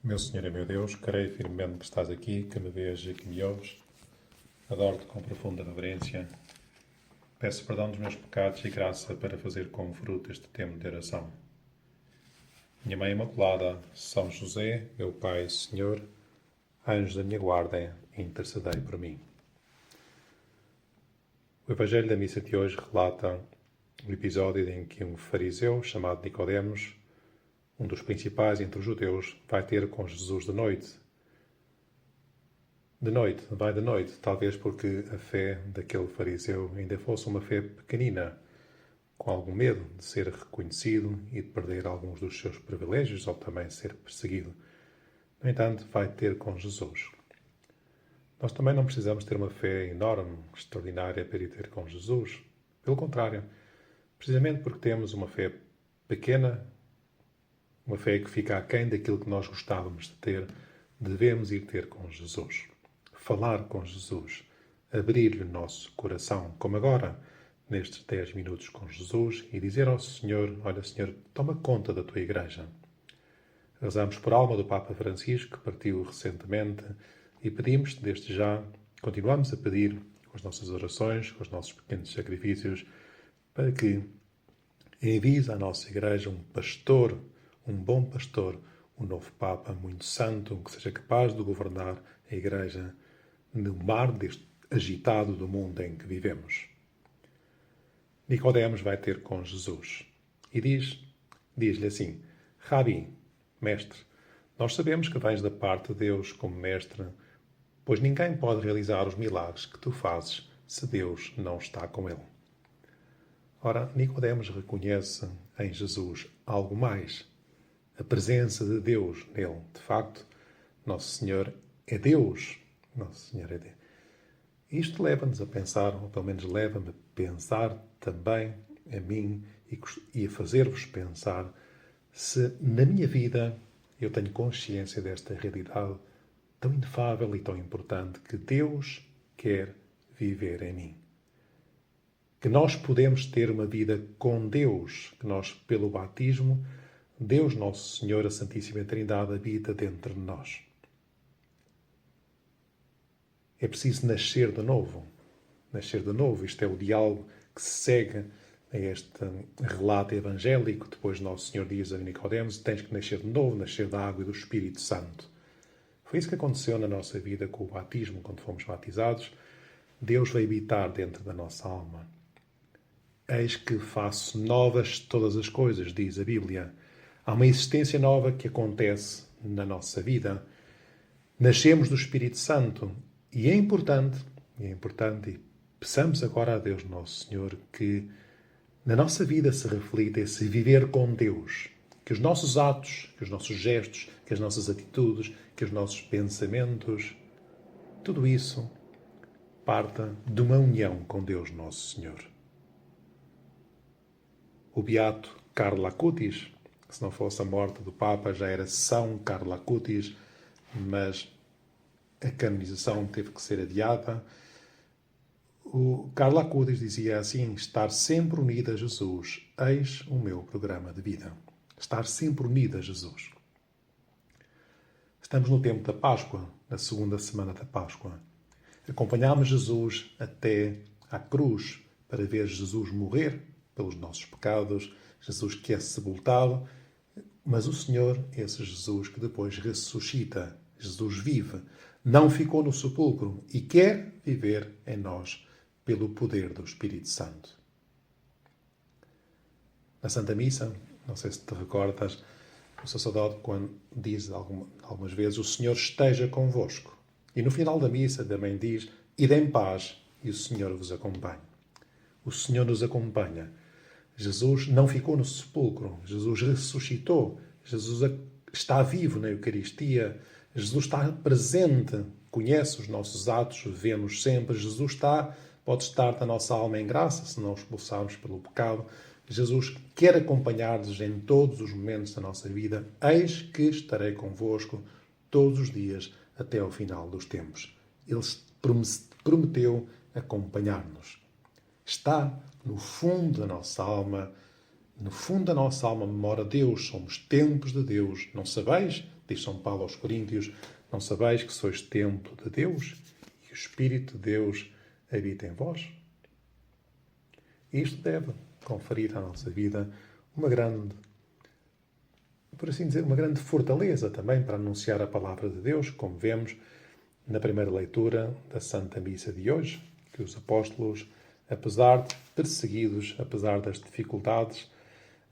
Meu Senhor e meu Deus, creio firmemente que estás aqui, que me vês e que me ouves. Adoro-te com profunda reverência. Peço perdão dos meus pecados e graça para fazer como fruto este tempo de oração. Minha Mãe Imaculada, São José, meu Pai e Senhor, anjos da minha guarda, intercedei por mim. O Evangelho da missa de hoje relata o episódio em que um fariseu chamado Nicodemos, um dos principais entre os judeus, vai ter com Jesus de noite. Vai de noite, talvez porque a fé daquele fariseu ainda fosse uma fé pequenina, com algum medo de ser reconhecido e de perder alguns dos seus privilégios ou também ser perseguido. No entanto, vai ter com Jesus. Nós também não precisamos ter uma fé enorme, extraordinária para ir ter com Jesus. Pelo contrário, precisamente porque temos uma fé pequena, uma fé que fica aquém daquilo que nós gostávamos de ter, devemos ir ter com Jesus. Falar com Jesus, abrir-lhe o nosso coração, como agora, nestes 10 minutos com Jesus, e dizer ao Senhor: olha, Senhor, toma conta da tua igreja. Rezamos por alma do Papa Francisco, que partiu recentemente, e pedimos, desde já, continuamos a pedir, com as nossas orações, com os nossos pequenos sacrifícios, para que envies à nossa igreja um pastor, um bom pastor, um novo Papa muito santo, que seja capaz de governar a igreja no mar deste agitado do mundo em que vivemos. Nicodemos vai ter com Jesus e diz-lhe assim: Rabi, mestre, nós sabemos que vens da parte de Deus como mestre, pois ninguém pode realizar os milagres que tu fazes se Deus não está com ele. Ora, Nicodemos reconhece em Jesus algo mais, a presença de Deus nele. De facto, Nosso Senhor é Deus. Nosso Senhor é Deus. Isto leva-nos a pensar, ou pelo menos leva-me a pensar também a mim e a fazer-vos pensar se na minha vida eu tenho consciência desta realidade tão inefável e tão importante que Deus quer viver em mim. Que nós podemos ter uma vida com Deus, que nós, pelo batismo, Deus Nosso Senhor, a Santíssima Trindade, habita dentro de nós. É preciso nascer de novo. Nascer de novo. Isto é o diálogo que se segue a este relato evangélico. Depois Nosso Senhor diz a Nicodemos: tens que nascer de novo, nascer da água e do Espírito Santo. Foi isso que aconteceu na nossa vida com o batismo, quando fomos batizados. Deus veio habitar dentro da nossa alma. Eis que faço novas todas as coisas, diz a Bíblia. Há uma existência nova que acontece na nossa vida. Nascemos do Espírito Santo. E é importante, e peçamos agora a Deus Nosso Senhor que na nossa vida se reflita esse viver com Deus. Que os nossos atos, que os nossos gestos, que as nossas atitudes, que os nossos pensamentos, tudo isso parta de uma união com Deus Nosso Senhor. O beato Carlo Acutis, se não fosse a morte do Papa, já era São Carlo Acutis, mas a canonização teve que ser adiada. O Carlo Acutis dizia assim: estar sempre unido a Jesus, eis o meu programa de vida. Estar sempre unido a Jesus. Estamos no tempo da Páscoa, na segunda semana da Páscoa. Acompanhámos Jesus até à cruz para ver Jesus morrer pelos nossos pecados, Jesus que é sepultado, mas o Senhor, esse Jesus que depois ressuscita, Jesus vive, não ficou no sepulcro e quer viver em nós pelo poder do Espírito Santo. Na Santa Missa, não sei se te recordas, o sacerdote, quando diz algumas vezes: o Senhor esteja convosco. E no final da missa também diz: ide em paz e o Senhor vos acompanhe. O Senhor nos acompanha. Jesus não ficou no sepulcro. Jesus ressuscitou. Jesus está vivo na Eucaristia. Jesus está presente, conhece os nossos atos, vê-nos sempre. Jesus pode estar na nossa alma em graça, se não expulsarmos pelo pecado. Jesus quer acompanhar-nos em todos os momentos da nossa vida. Eis que estarei convosco todos os dias até ao final dos tempos. Ele prometeu acompanhar-nos. Está no fundo da nossa alma. No fundo da nossa alma mora Deus. Somos templos de Deus. Não sabeis? Diz São Paulo aos Coríntios: não sabeis que sois templo de Deus e o Espírito de Deus habita em vós? Isto deve conferir à nossa vida uma grande, por assim dizer, uma grande fortaleza também para anunciar a palavra de Deus, como vemos na primeira leitura da Santa Missa de hoje, que os apóstolos, apesar de perseguidos, apesar das dificuldades,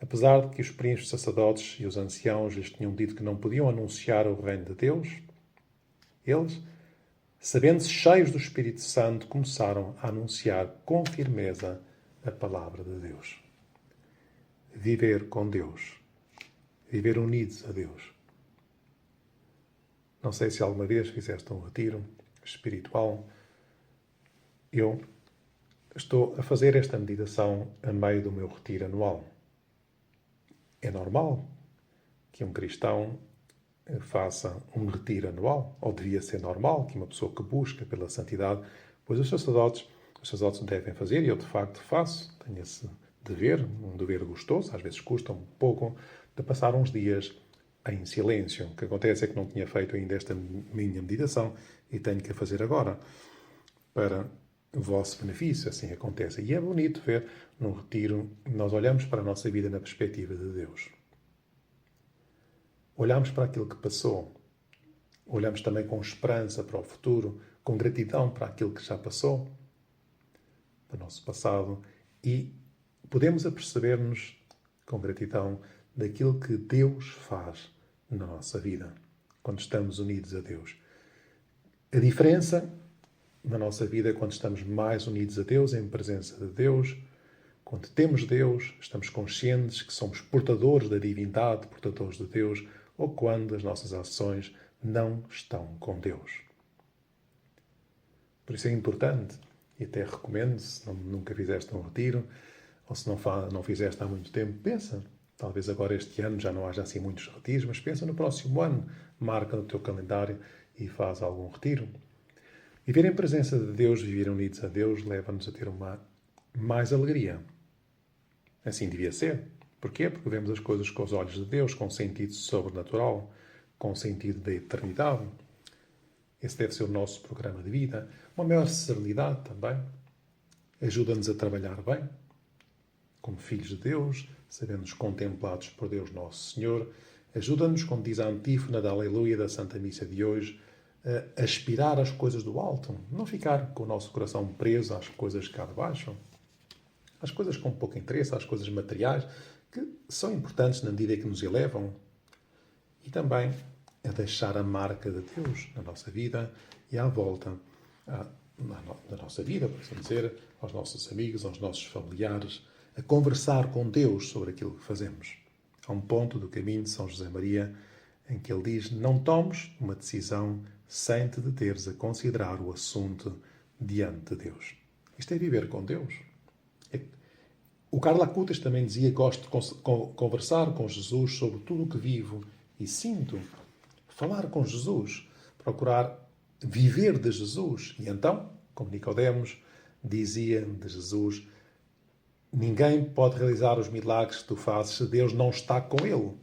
apesar de que os príncipes sacerdotes e os anciãos lhes tinham dito que não podiam anunciar o reino de Deus, eles, sabendo-se cheios do Espírito Santo, começaram a anunciar com firmeza a palavra de Deus. Viver com Deus. Viver unidos a Deus. Não sei se alguma vez fizeste um retiro espiritual. Eu estou a fazer esta meditação a meio do meu retiro anual. É normal que um cristão faça um retiro anual, ou devia ser normal que uma pessoa que busca pela santidade, pois os sacerdotes devem fazer, e eu de facto faço, tenho esse dever, um dever gostoso, às vezes custa um pouco, de passar uns dias em silêncio. O que acontece é que não tinha feito ainda esta minha meditação e tenho que a fazer agora, para o vosso benefício, assim acontece. E é bonito ver, num retiro, nós olhamos para a nossa vida na perspectiva de Deus. Olhamos para aquilo que passou. Olhamos também com esperança para o futuro, com gratidão para aquilo que já passou, do nosso passado, e podemos aperceber-nos com gratidão daquilo que Deus faz na nossa vida, quando estamos unidos a Deus. A diferença na nossa vida é quando estamos mais unidos a Deus, em presença de Deus, quando temos Deus, estamos conscientes que somos portadores da divindade, portadores de Deus, ou quando as nossas ações não estão com Deus. Por isso é importante, e até recomendo, se nunca fizeste um retiro, ou se não fizeste há muito tempo, pensa. Talvez agora este ano já não haja assim muitos retiros, mas pensa no próximo ano, marca no teu calendário e faz algum retiro. Viver em presença de Deus, viver unidos a Deus, leva-nos a ter mais alegria. Assim devia ser. Porquê? Porque vemos as coisas com os olhos de Deus, com sentido sobrenatural, com sentido da eternidade. Esse deve ser o nosso programa de vida. Uma maior serenidade também. Ajuda-nos a trabalhar bem, como filhos de Deus, sabendo-nos contemplados por Deus Nosso Senhor. Ajuda-nos, como diz a antífona da Aleluia da Santa Missa de hoje, a aspirar às coisas do alto. Não ficar com o nosso coração preso às coisas cá de baixo. Às coisas com pouco interesse, às coisas materiais, que são importantes na medida que nos elevam. E também a deixar a marca de Deus na nossa vida e à volta da nossa vida, por assim dizer, aos nossos amigos, aos nossos familiares, a conversar com Deus sobre aquilo que fazemos. Há um ponto do caminho de São José Maria em que ele diz: não tomes uma decisão sem te deteres a considerar o assunto diante de Deus. Isto é viver com Deus. O Carlo Acutis também dizia: gosto de conversar com Jesus sobre tudo o que vivo e sinto. Falar com Jesus, procurar viver de Jesus. E então, como Nicodemos dizia de Jesus, ninguém pode realizar os milagres que tu fazes se Deus não está com ele.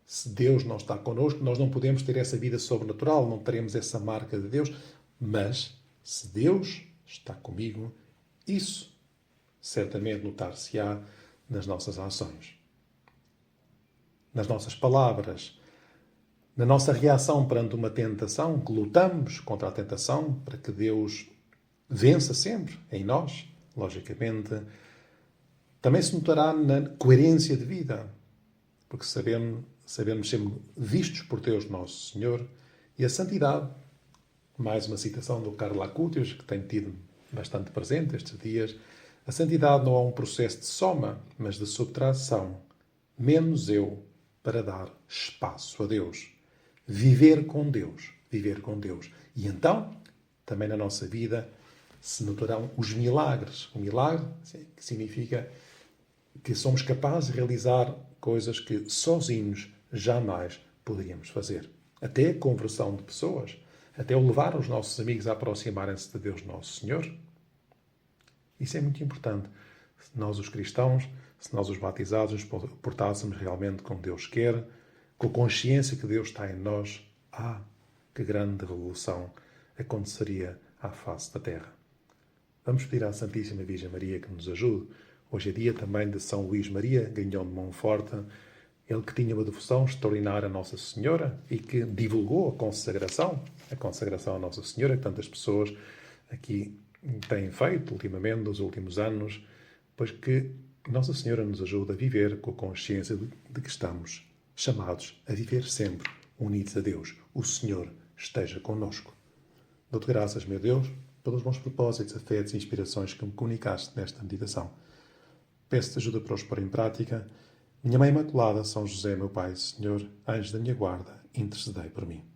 Se Deus não está connosco, nós não podemos ter essa vida sobrenatural, não teremos essa marca de Deus. Mas, se Deus está comigo, isso certamente notar-se-á nas nossas ações, nas nossas palavras, na nossa reação perante uma tentação, que lutamos contra a tentação para que Deus vença sempre em nós, logicamente. Também se notará na coerência de vida, porque sabemos ser vistos por Deus Nosso Senhor, e a santidade. Mais uma citação do Carlo Acutis, que tenho tido bastante presente estes dias. A santidade não é um processo de soma, mas de subtração. Menos eu para dar espaço a Deus. Viver com Deus. Viver com Deus. E então, também na nossa vida, se notarão os milagres. O milagre significa que somos capazes de realizar coisas que sozinhos jamais poderíamos fazer. Até a conversão de pessoas. Até o levar os nossos amigos a aproximarem-se de Deus Nosso Senhor. Isso é muito importante. Se nós, os cristãos, se nós, os batizados, nos portássemos realmente como Deus quer, com a consciência que Deus está em nós, que grande revolução aconteceria à face da terra. Vamos pedir à Santíssima Virgem Maria que nos ajude. Hoje é dia também de São Luís Maria, Grignion de Montfort, ele que tinha uma devoção extraordinária a Nossa Senhora e que divulgou a consagração a Nossa Senhora, que tantas pessoas aqui têm feito ultimamente, nos últimos anos, pois que Nossa Senhora nos ajuda a viver com a consciência de que estamos chamados a viver sempre unidos a Deus. O Senhor esteja connosco. Dou-te graças, meu Deus, pelos bons propósitos, afetos e inspirações que me comunicaste nesta meditação. Peço-te ajuda para os pôr em prática. Minha Mãe Imaculada, São José, meu Pai, Senhor, anjo da minha guarda, intercedei por mim.